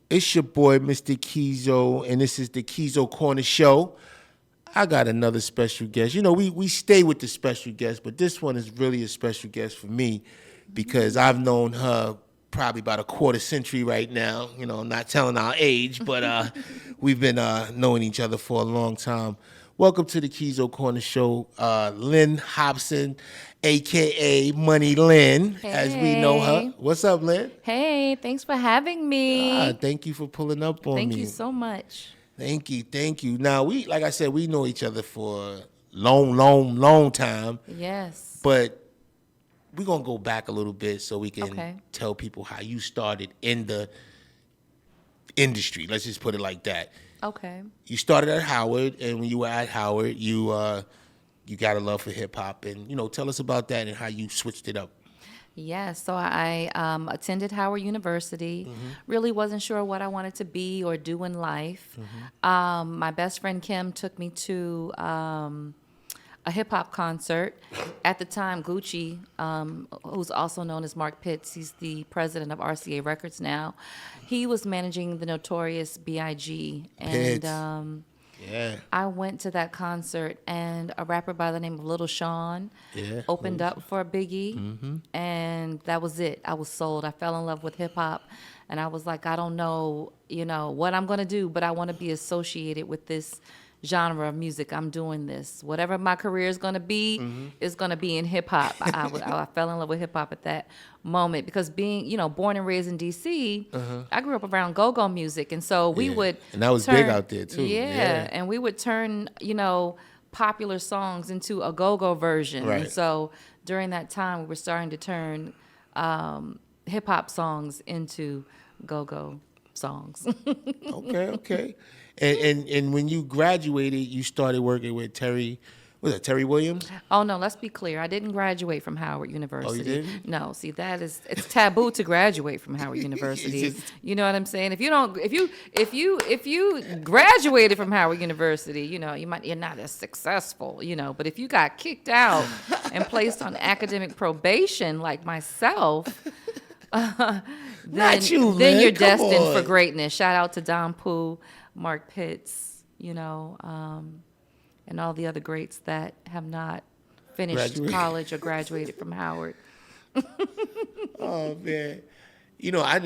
It's your boy, Mr. Keeyzo, and this is the Keeyzo Corner Show. I got another special guest. You know, we stay with the special guest, but this one is really a special guest for me because I've known her probably about a quarter century right now. You know, I'm not telling our age, but we've been knowing each other for a long time. Welcome to the Keeyzo Corner Show, Lynn Hobson, a.k.a. Money Lynn, as we know her. What's up, Lynn? Hey, thanks for having me. Thank you for pulling up on me. Thank you so much. Thank you. Now, like I said, we know each other for a long time. Yes. But we're going to go back a little bit so we can tell people how you started in the industry. Let's just put it like that. Okay. You started at Howard, and when you were at Howard, you got a love for hip-hop. And, tell us about that and how you switched it up. Yeah, so I attended Howard University. Really wasn't sure what I wanted to be or do in life. My best friend Kim took me to a hip-hop concert. At the time, Gucci, who's also known as Mark Pitts, he's the president of RCA Records now. He was managing the notorious B.I.G. And I went to that concert, and a rapper by the name of Little Sean opened up for Biggie, and that was it. I was sold. I fell in love with hip-hop, and I was like, I don't know, what I'm going to do, but I want to be associated with this genre of music. I'm doing this. Whatever my career is going to be, is going to be in hip-hop. I fell in love with hip-hop at that moment because being, born and raised in D.C., I grew up around go-go music. And so we would And that was big out there, too. Yeah, and we would turn, popular songs into a go-go version. Right. And so during that time, we were starting to turn hip-hop songs into go-go songs. Okay. And when you graduated, you started working with Terry Williams? Oh, no, let's be clear. I didn't graduate from Howard University. Oh, you didn't? No, see, it's taboo to graduate from Howard University. You know what I'm saying? If you graduated from Howard University, you're not as successful, but if you got kicked out and placed on academic probation like myself, then you're destined for greatness. Shout out to Don Pooh, Mark Pitts, and all the other greats that have not finished college or graduated from Howard. Oh man, I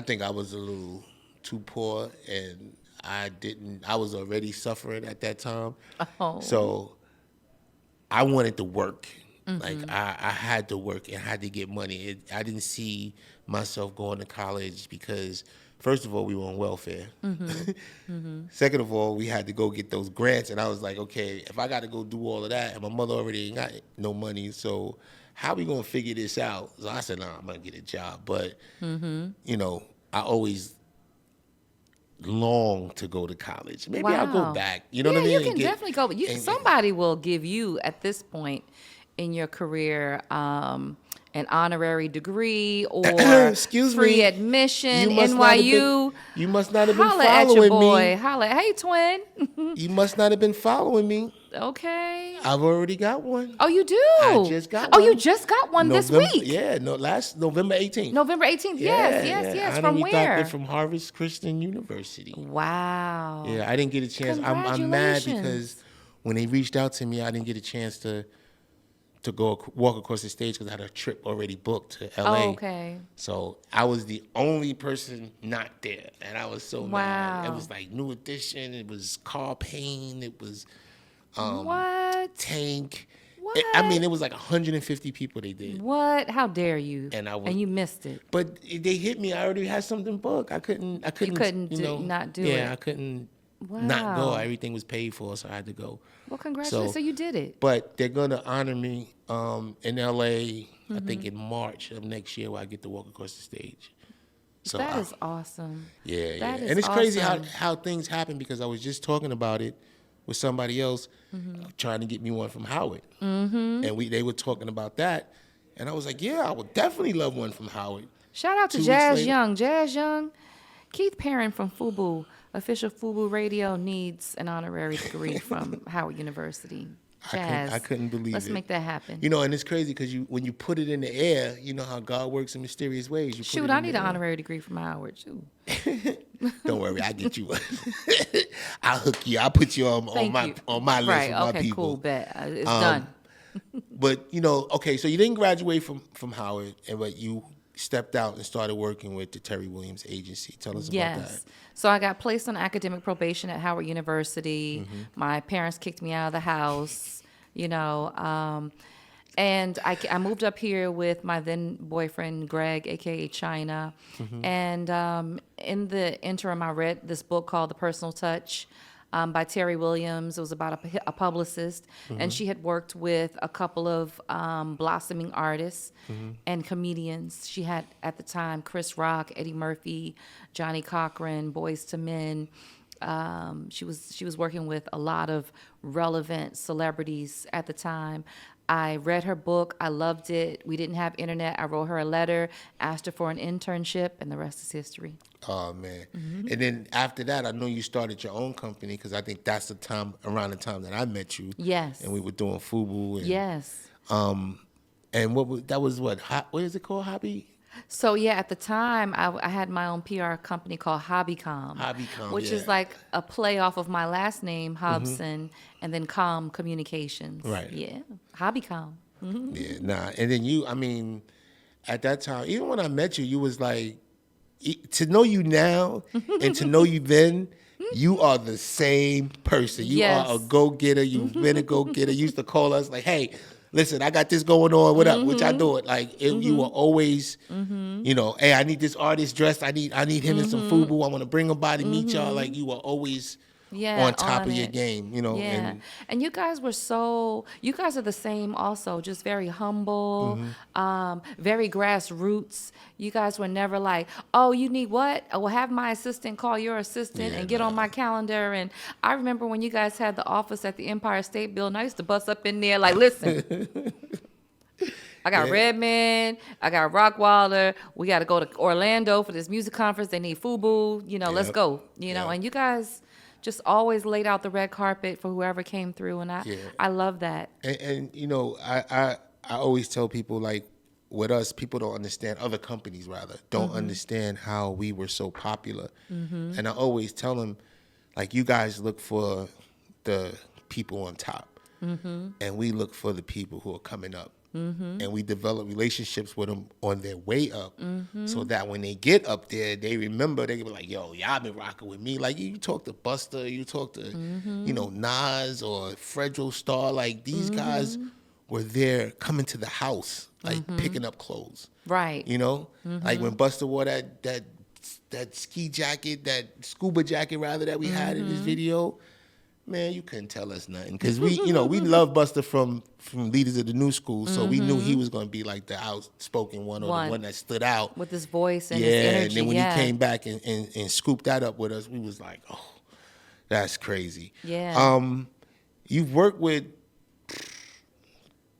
think I was a little too poor, and I was already suffering at that time. Oh. So I wanted to work. Like I had to work and had to get money. I didn't see myself going to college because, first of all, we were on welfare. Second of all, we had to go get those grants, and I was like, okay, if I got to go do all of that, and my mother already ain't got no money, so how we gonna figure this out? So I said, nah, I'm gonna get a job. But I always long to go to college. Maybe I'll go back. You know what I mean? You can definitely go. Somebody will give you at this point in your career an honorary degree or free admission, NYU. You must not have been Holla following at your boy. me. Holla, hey twin. You must not have been following me. Okay. I've already got one. Oh, you do? I just got one. Oh, you just got one this week? Yeah, last November 18th. November 18th, yes. From where? Doctor from Harvard Christian University. Wow. Yeah, I didn't get a chance. I'm mad because when they reached out to me, I didn't get a chance to go walk across the stage because I had a trip already booked to LA. Oh, okay. So I was the only person not there, and I was so mad. It was like New Edition. It was Carl Payne. It was Tank. What? It was like 150 people they did. What? How dare you? And you missed it. But they hit me. I already had something booked. I couldn't. You couldn't not do it. Yeah, I couldn't not go. Everything was paid for, so I had to go. Well, congratulations. So you did it. But they're going to honor me in LA, I think in March of next year, where I get to walk across the stage. So that is awesome. Yeah. And it's crazy how things happen because I was just talking about it with somebody else trying to get me one from Howard. And they were talking about that. And I was like, yeah, I would definitely love one from Howard. Shout out to Jazz Young. Keith Perrin from FUBU Official FUBU Radio needs an honorary degree from Howard University. Jazz. I couldn't believe Let's it. make that happen. You know, and it's crazy because when you put it in the air, you know how God works in mysterious ways. You Shoot, put it I in need the an air. honorary degree from Howard too. Don't worry, I'll get you one. I'll hook you. I'll put you on Thank my you. on my list Right. with my Okay. people. Cool. Bet it's done. But you know, okay, so you didn't graduate from Howard, but you stepped out and started working with the Terry Williams Agency. Tell us about that. Yes. So I got placed on academic probation at Howard University. My parents kicked me out of the house, you know. And I moved up here with my then boyfriend, Greg, a.k.a. China. And in the interim, I read this book called The Personal Touch by Terry Williams. It was about a publicist. And she had worked with a couple of blossoming artists and comedians. She had, at the time, Chris Rock, Eddie Murphy, Johnny Cochran, Boyz II Men. She was working with a lot of relevant celebrities at the time. I read her book. I loved it. We didn't have internet. I wrote her a letter, asked her for an internship, and the rest is history. Oh man! And then after that, I know you started your own company because I think that's around the time that I met you. Yes. And we were doing FUBU. And, Yes. And what is it called? Hobby? So yeah, at the time, I had my own PR company called Hobbycom. Hobbycom, which yeah. is like a play off of my last name, Hobson, and then Com Communications. Right. Yeah, Hobbycom. Yeah, nah. And then I mean, at that time, even when I met you, you was like, to know you now and to know you then, you are the same person. You Yes. are a go-getter. You've been a go-getter. You used to call us like, hey, listen, I got this going on. What up? Which I do it. Like, you were always, you know, hey, I need this artist dressed. I need him in some FUBU. I want to bring him by to meet y'all. Like, you were always on top of your game, you know. Yeah. And you guys you guys are the same also, just very humble, very grassroots. You guys were never like, oh, you need what? I will have my assistant call your assistant and get on my calendar. And I remember when you guys had the office at the Empire State Building, I used to bust up in there like, listen. I got Redman, I got Rockwilder. We got to go to Orlando for this music conference. They need FUBU. You know, let's go. You know, and you guys just always laid out the red carpet for whoever came through, and I love that. And you know, I always tell people, like, with us, people don't understand, other companies rather, don't understand how we were so popular. And I always tell them, like, you guys look for the people on top, and we look for the people who are coming up. And we develop relationships with them on their way up, so that when they get up there, they remember. They can be like, "Yo, y'all been rocking with me." Like, you talk to Buster, you talk to, you know, Nas or Fredro Starr. Like, these guys were there coming to the house, like picking up clothes. Right. You know, like when Buster wore that ski jacket, that scuba jacket rather, that we had in this video. Man, you couldn't tell us nothing because we, you know, we love Buster from Leaders of the New School, so we knew he was going to be like the outspoken one or the one that stood out with his voice and his energy. And then when he came back and scooped that up with us, we was like, oh, that's crazy. Yeah. You've worked with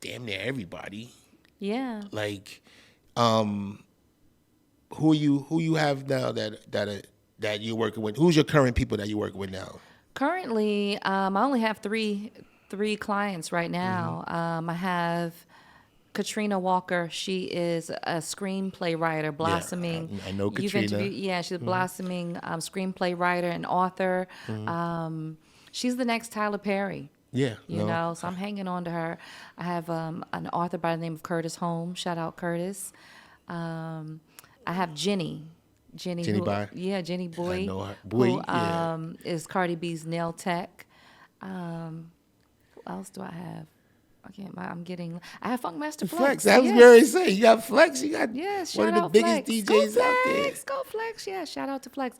damn near everybody. Yeah. Like, who you have now that you're working with? Who's your current people that you're working with now? Currently, I only have three clients right now. I have Katrina Walker. She is a screenplay writer, blossoming. Yeah, I know Katrina. She's a blossoming screenplay writer and author. She's the next Tyler Perry. Yeah, you know, so I'm hanging on to her. I have an author by the name of Curtis Holmes. Shout out Curtis. I have Jenny. Jenny Boy. Yeah, Jenny Boy. I know her. Boy, who is Cardi B's nail tech. Who else do I have? I have Funkmaster Flex. I was going to say, you got Flex. You got one of the biggest Flex. DJs out there. Go Flex. Yeah, shout out to Flex.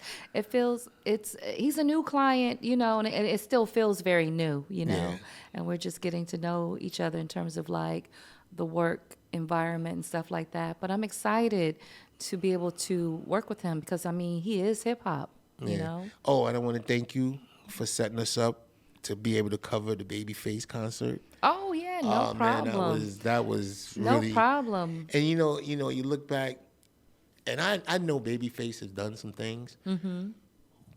He's a new client, you know, and it still feels very new, you know. Yeah. And we're just getting to know each other in terms of like the work environment and stuff like that. But I'm excited to be able to work with him because, I mean, he is hip hop, you know. Oh, and I want to thank you for setting us up to be able to cover the Babyface concert. Oh yeah, no problem. Man, that was no really, problem. And you know, you look back, and I know Babyface has done some things,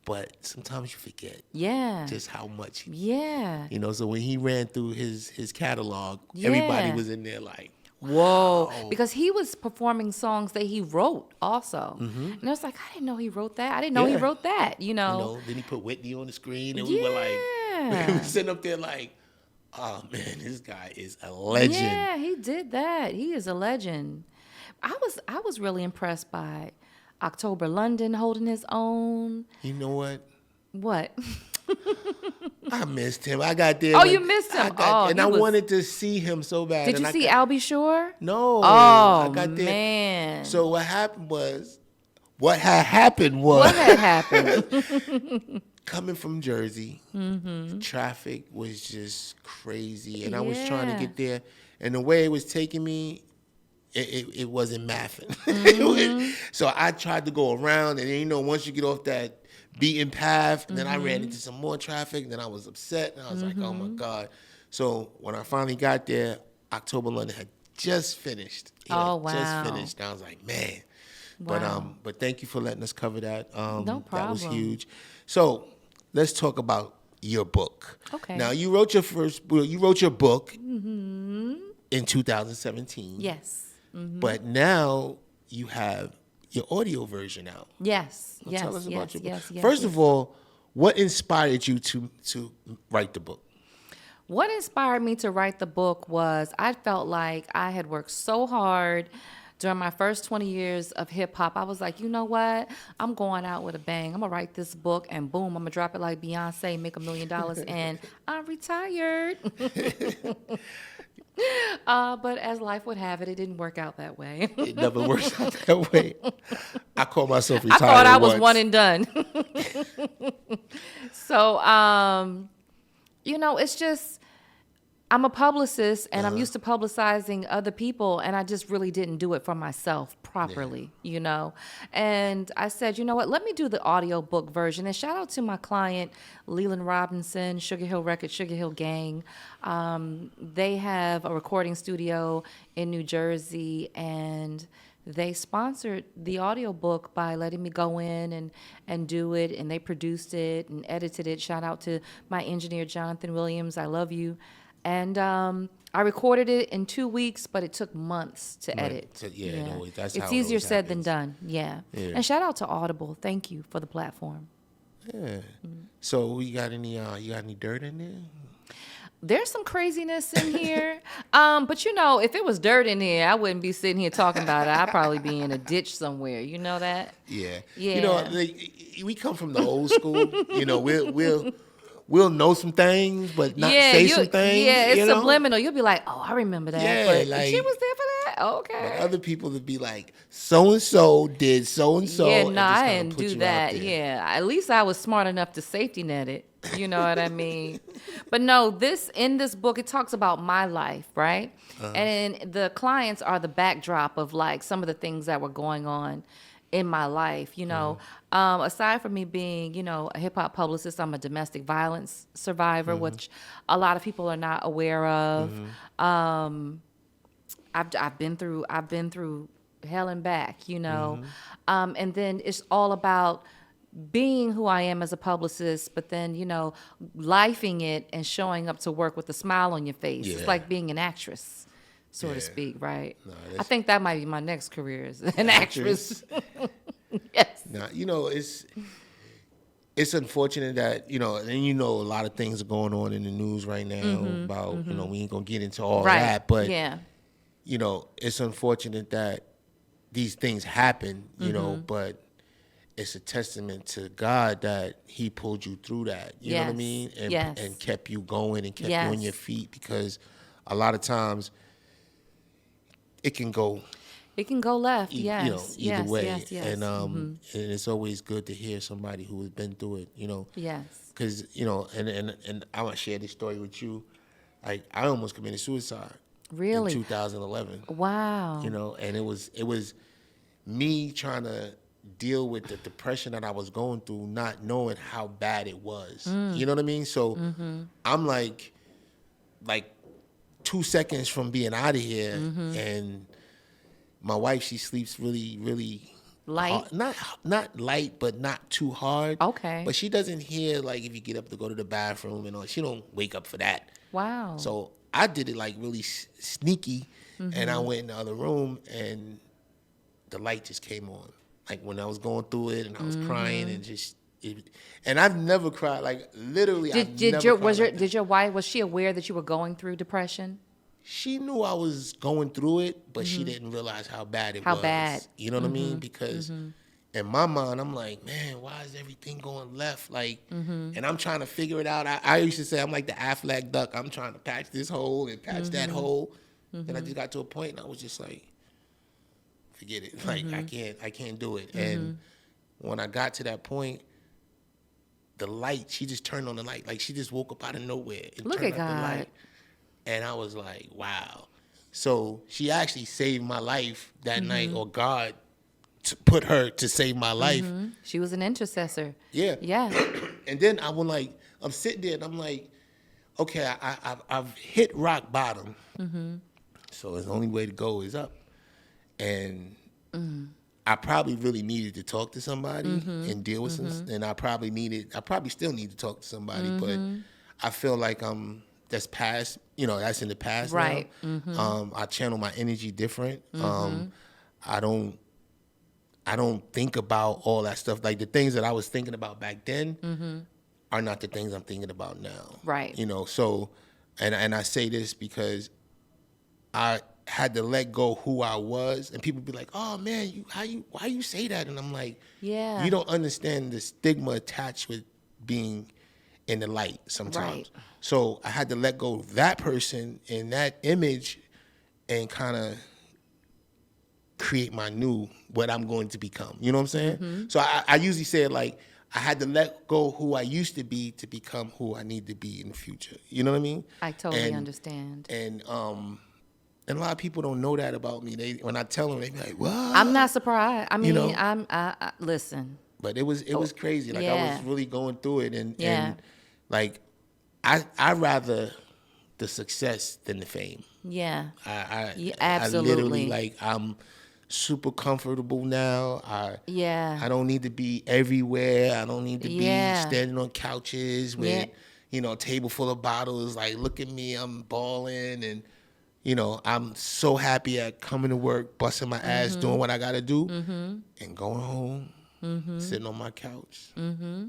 but sometimes you forget Yeah. just how much. Yeah. You know, so when he ran through his catalog, everybody Yeah. was in there like, Whoa. wow. Because he was performing songs that he wrote also. And I was like, I didn't know he wrote that. I didn't know he Yeah. wrote that, You know, then he put Whitney on the screen, and we were like, we Yeah. were sitting up there like, oh man, this guy is a legend. Yeah, he did that. He is a legend. I was really impressed by October London holding his own. You know what? What? I missed him. I got there. Oh, you missed him. And I wanted to see him so bad. Did and you I see got, Albie Shore? No. Oh, I got there. man. So what happened was, what had happened was, What had happened? coming from Jersey, Mm-hmm. traffic was just crazy, and I was trying to Yeah. get there, and the way it was taking me, it wasn't mathing. Mm-hmm. So I tried to go around, and then, you know, once you get off that beaten path, and then I Mm-hmm. ran into some more traffic, and then I was upset, and I was like, oh my God. So when I finally got there, October London had just finished. He Oh, had just wow. finished. And I was like, man. Wow. But thank you for letting us cover that. No That was problem. huge. So let's talk about your book. Okay. Now you wrote your book in 2017. Yes. But now you have your audio version out. Yes. So Yes. tell us yes, about your book. yes, yes, First yes. of all, what inspired you to write the book? What inspired me to write the book was I felt like I had worked so hard during my first 20 years of hip hop. I was like, you know what? I'm going out with a bang. I'm going to write this book and boom, I'm going to drop it like Beyonce, make $1 million, and I'm retired. But as life would have it, it didn't work out that way. It never works out that way. I call myself I retired. thought I was once. one and done. So, you know, it's just, I'm a publicist and I'm used to publicizing other people, and I just really didn't do it for myself properly, you know. And I said, you know what, let me do the audiobook version. And shout out to my client, Lynn Hobson, Sugar Hill Records, Sugar Hill Gang. They have a recording studio in New Jersey, and they sponsored the audiobook by letting me go in and do it, and they produced it and edited it. Shout out to my engineer, Jonathan Williams. I love you. And I recorded it in 2 weeks, but it took months to edit. So, yeah, no, that's how it's it easier always said than happens. done. Yeah. Yeah. And shout out to Audible. Thank you for the platform. Yeah. So you got any dirt in there? There's some craziness in here. But you know, if it was dirt in here, I wouldn't be sitting here talking about it. I'd probably be in a ditch somewhere. You know that? Yeah. Yeah. You know, we come from the old school. You know, we'll know some things, but not say some things. Yeah, it's you know? subliminal. You'll be like, oh, I remember that. Yeah, but like- she was there for that? But Okay. other people would be like, so and so did so and so. Yeah, and no, just I kinda didn't put do you out that. there. Yeah, at least I was smart enough to safety net it. You know what I mean? But no, in this book, it talks about my life, right? And the clients are the backdrop of like some of the things that were going on in my life. You know, aside from me being, you know, a hip hop publicist, I'm a domestic violence survivor, which a lot of people are not aware of. I've been through hell and back, you know. And then it's all about being who I am as a publicist, but then, you know, lifing it and showing up to work with a smile on your face. Yeah. It's like being an actress, so to Yeah. speak, right? No, I that's- think that might be my next career as an actress. Yes. Now, you know, it's unfortunate that, you know, and you know a lot of things are going on in the news right now about, you know, we ain't gonna get into all Right. that, but yeah. you know, it's unfortunate that these things happen, you know, but it's a testament to God that He pulled you through that. You know what I Yes. mean? Yes. And kept you going and kept you on Yes. your feet, because a lot of times it can go It can go left. you Yes. know, either yes. way. Yes. Yes. And it's always good to hear somebody who has been through it, you know. Yes. Because, you know, and I want to share this story with you. Like, I almost committed suicide Really? in 2011. Wow. You know, and it was me trying to deal with the depression that I was going through, not knowing how bad it was. You know what I mean? So I'm like 2 seconds from being out of here, and my wife, she sleeps really, really Light? not light, but not too hard. Okay. But she doesn't hear like if you get up to go to the bathroom and all. She don't wake up for that. Wow. So I did it like really sneaky, and I went in the other room and the light just came on. Like when I was going through it and I was crying and just. And I've never cried like literally. Did your wife, was she aware that you were going through depression? She knew I was going through it, but she didn't realize how bad it was. How bad? You know what I mean? Because in my mind, I'm like, man, why is everything going left? Like, and I'm trying to figure it out. I used to say I'm like the Aflac duck. I'm trying to patch this hole and patch that hole. And I just got to a point and I was just like, forget it. Like I can't do it. And when I got to that point, the light, she just turned on the light. Like she just woke up out of nowhere and Look turned at up the God. light. And I was like, wow. So she actually saved my life that night, or God put her to save my life. She was an intercessor. Yeah. Yeah. And then I'm sitting there and I'm like, okay, I've hit rock bottom. So the only way to go is up. And I probably really needed to talk to somebody and deal with some, and I probably still need to talk to somebody, but I feel like that's past, that's in the past Right. now. I channel my energy different. I don't think about all that stuff. Like the things that I was thinking about back then are not the things I'm thinking about now. Right. So, and I say this because I had to let go who I was, and people be like, "Oh man, why you say that?" And I'm like, Yeah. you don't understand the stigma attached with being in the light sometimes." Right. So I had to let go of that person and that image, and kind of create what I'm going to become. You know what I'm saying? So I usually say it like, I had to let go who I used to be to become who I need to be in the future. You know what I mean? I totally understand. And a lot of people don't know that about me. When I tell them, they be like, "What?" I'm not surprised. I mean, know? I listen. But it was crazy. Like I Yeah. was really going through it, and Yeah. like I rather the success than the fame. Yeah. I Absolutely. literally like I'm super comfortable now. Yeah. I don't need to be everywhere. I don't need to be Yeah. standing on couches with a table full of bottles. Like, look at me, I'm balling, and I'm so happy at coming to work, busting my ass, doing what I got to do, and going home, sitting on my couch,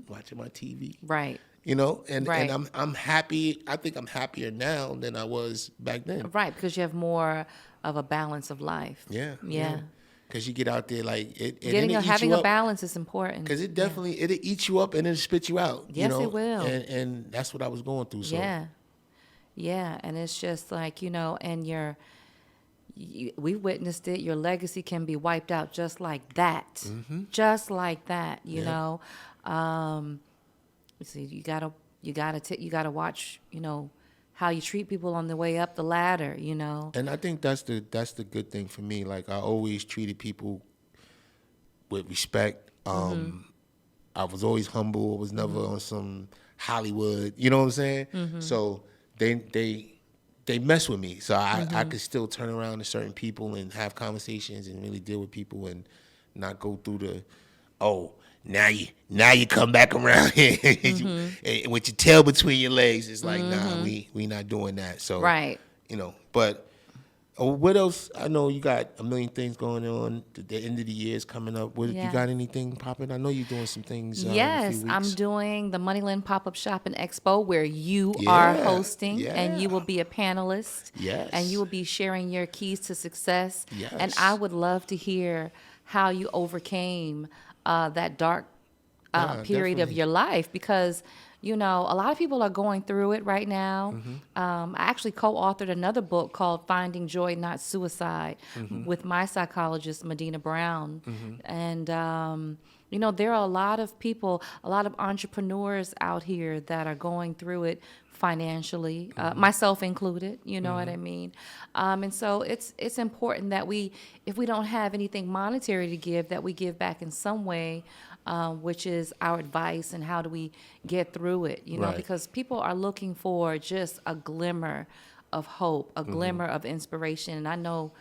watching my TV. Right. And Right. and I'm happy. I think I'm happier now than I was back then. Right, because you have more of a balance of life. Yeah. Yeah. Because you get out there like Having a balance is important. Because it'll eat you up and it'll spit you out. Yes, it will. And that's what I was going through. So. Yeah. Yeah, and it's just like, and we witnessed it. Your legacy can be wiped out just like that. Just like that, you know. See, you gotta watch, how you treat people on the way up the ladder, And I think that's the good thing for me. Like I always treated people with respect. I was always humble. I was never on some Hollywood. You know what I'm saying? So they mess with me. So I could still turn around to certain people and have conversations and really deal with people and not go through now you come back around here and with your tail between your legs. It's like, nah, we not doing that. So Right. But what else? I know you got a million things going on. The end of the year is coming up. You got anything popping? I know you're doing some things. Yes, in a few weeks. I'm doing the Moneyland Pop-Up Shop and Expo where you are hosting and you will be a panelist. Yes. And you will be sharing your keys to success. Yes. And I would love to hear how you overcame that dark period of definitely. your life because, a lot of people are going through it right now. I actually co-authored another book called Finding Joy, Not Suicide with my psychologist, Medina Brown. And, there are a lot of people, a lot of entrepreneurs out here that are going through it financially, myself included, you know what I mean? And so it's important that if we don't have anything monetary to give, that we give back in some way, which is our advice and how do we get through it, Right. because people are looking for just a glimmer of hope, a glimmer of inspiration. And I know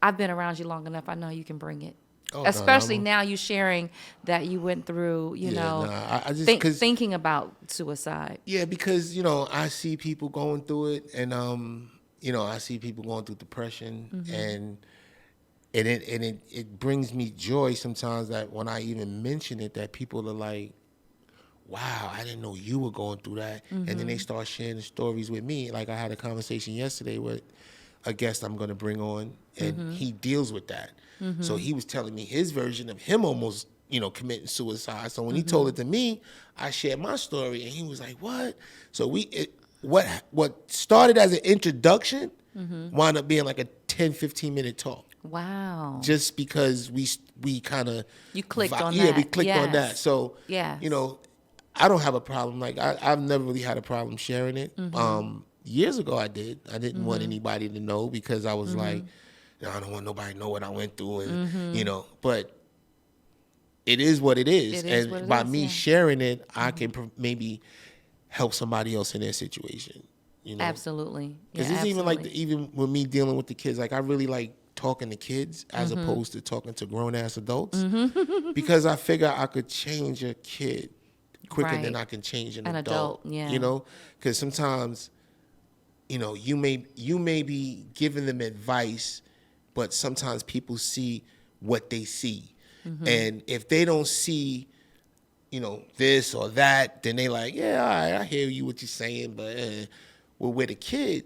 I've been around you long enough. I know you can bring it. Oh no, no, Especially now you sharing that you went through, yeah, no. I just because thinking about suicide. yeah, because I see people going through it, and I see people going through depression, and it brings me joy sometimes that when I even mention it, that people are like, wow, I didn't know you were going through that. And then they start sharing the stories with me. Like I had a conversation yesterday with a guest I'm going to bring on, and he deals with that. So he was telling me his version of him almost, committing suicide. So when he told it to me, I shared my story, and he was like, what? So what started as an introduction wound up being like a 10, 15-minute talk. Wow. Just because we kind of You clicked on yeah, that. we clicked on that. Yes. So Yes. I don't have a problem. Like I've never really had a problem sharing it. Years ago I did. I didn't want anybody to know because I was like, I don't want nobody to know what I went through, and But it is what it is, It is and what it by is, me yeah. sharing it, I can maybe help somebody else in their situation. Absolutely. Because Yeah, it's even like absolutely. even with me dealing with the kids, like I really like talking to kids as opposed to talking to grown ass adults, because I figure I could change a kid quicker than Right. I can change an An adult. adult, yeah. Because sometimes you may be giving them advice, but sometimes people see what they see, and if they don't see this or that, then they like, yeah, all right, I hear you what you're saying, but well, with a kid,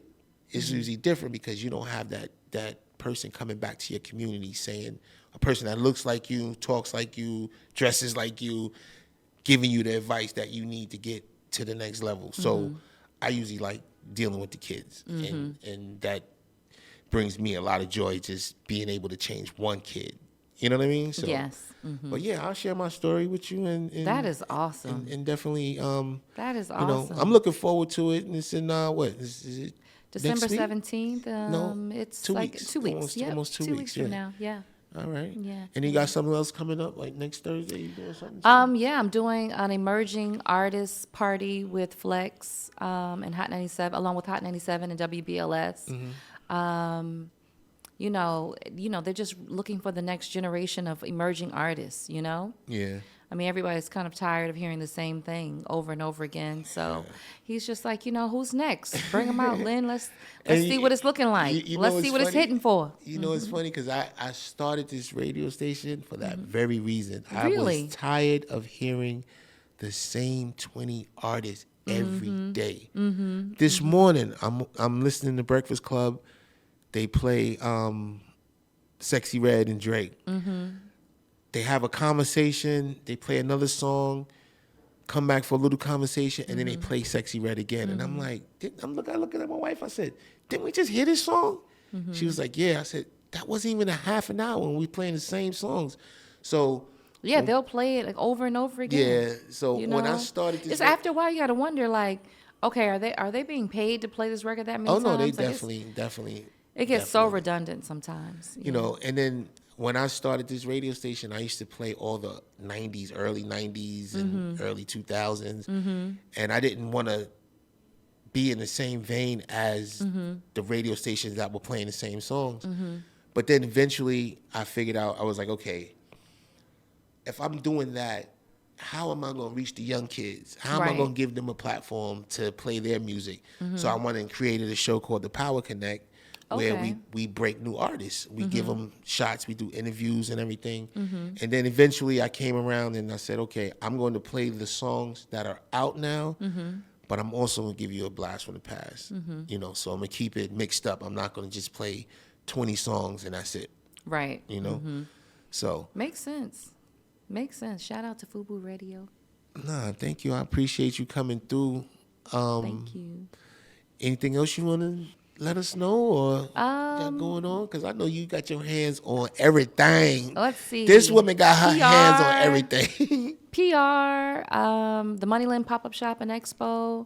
it's usually different because you don't have that person coming back to your community saying, a person that looks like you, talks like you, dresses like you, giving you the advice that you need to get to the next level. So I usually like dealing with the kids, and that brings me a lot of joy, just being able to change one kid. You know what I mean? So, Yes. but yeah, I'll share my story with you, That is awesome. and definitely, That is I'm awesome. looking forward to it. And it's in what is it? December Next week? 17th. No, It's 2 weeks. like 2 weeks. Almost, Yep. almost 2 2 weeks. weeks from Yeah. now. Yeah. All right. Yeah. And you got something else coming up, like next Thursday? You doing something? Yeah, I'm doing an emerging artists party with Flex and Hot 97, along with Hot 97 and WBLS. They're just looking for the next generation of emerging artists. Yeah. I mean, everybody's kind of tired of hearing the same thing over and over again. So he's just like, who's next? Bring them out, Lynn. Let's And see what it's looking like. Let's see what it's hitting for. It's funny because I started this radio station for that very reason. I Really? was tired of hearing the same 20 artists every day. This morning, I'm listening to Breakfast Club. They play Sexy Red and Drake. They have a conversation. They play another song. Come back for a little conversation, and then they play Sexy Red again. And I'm like, I looking at my wife. I said, didn't we just hear this song? She was like, yeah. I said, that wasn't even a half an hour when we playing the same songs. So Yeah, they'll play it like over and over again. yeah. So when I started this, it's after a while you got to wonder, like, okay, are they being paid to play this record that many times? no, they Like, definitely. it gets so redundant sometimes. And then when I started this radio station, I used to play all the 90s, early 90s and early 2000s. And I didn't want to be in the same vein as the radio stations that were playing the same songs. But then eventually I figured out, I was like, okay, if I'm doing that, how am I going to reach the young kids? How am I Right. going to give them a platform to play their music? So I went and created a show called The Power Connect, where Okay. we break new artists. We give them shots. We do interviews and everything. And then eventually I came around and I said, okay, I'm going to play the songs that are out now, but I'm also going to give you a blast from the past. So I'm going to keep it mixed up. I'm not going to just play 20 songs and that's it. Right. So, Makes sense. Makes sense. Shout out to FUBU Radio. nah, thank you. I appreciate you coming through. Thank you. Anything else you want to let us know or got going on? Because I know you got your hands on everything. Let's see. This woman got her hands on PR. everything. PR, the Moneyland Pop-Up Shop and Expo.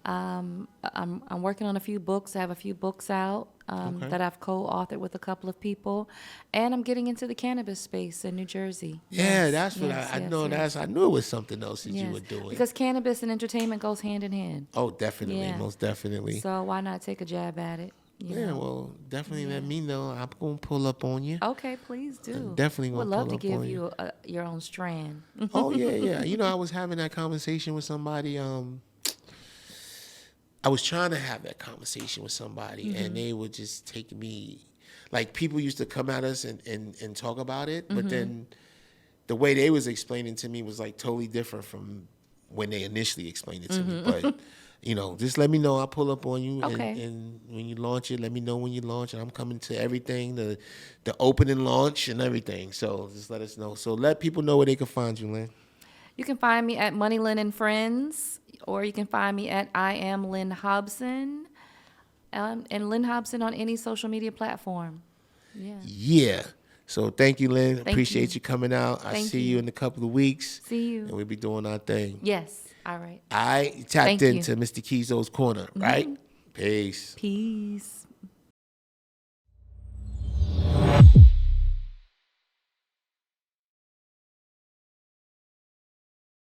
I'm working on a few books. I have a few books out that I've co-authored with a couple of people, and I'm getting into the cannabis space in New Jersey. Yeah, Yes, that's what yes, I yes, know. yes. I knew it was something else that you Yes. were doing. Because cannabis and entertainment goes hand in hand. Oh, definitely, Yeah. most definitely. So why not take a jab at it? Yeah, well, definitely let me know. I'm going to pull up on you. Okay, please do. Definitely Would gonna love pull to up give on you your own strand. Oh, yeah, yeah. You know, I was having that conversation with somebody. I was trying to have that conversation with somebody, and they were just taking me, like, people used to come at us and talk about it, but then the way they was explaining to me was like totally different from when they initially explained it to me. But you know, just let me know. I'll pull up on you, Okay. and when you launch it, let me know when you launch, and I'm coming to everything, the opening launch and everything. So just let us know. So let people know where they can find you, Lynn. You can find me at Money Lynn and Friends, or you can find me at I am Lynn Hobson, and Lynn Hobson on any social media platform. Yeah. Yeah. So thank you, Lynn. Thank Appreciate you. you coming out. I Thank see you you. in a couple of weeks, See and you. we'll be doing our thing. Yes. All right. I tapped Thank you. into Mr. Keezo's corner, right? Peace. Peace.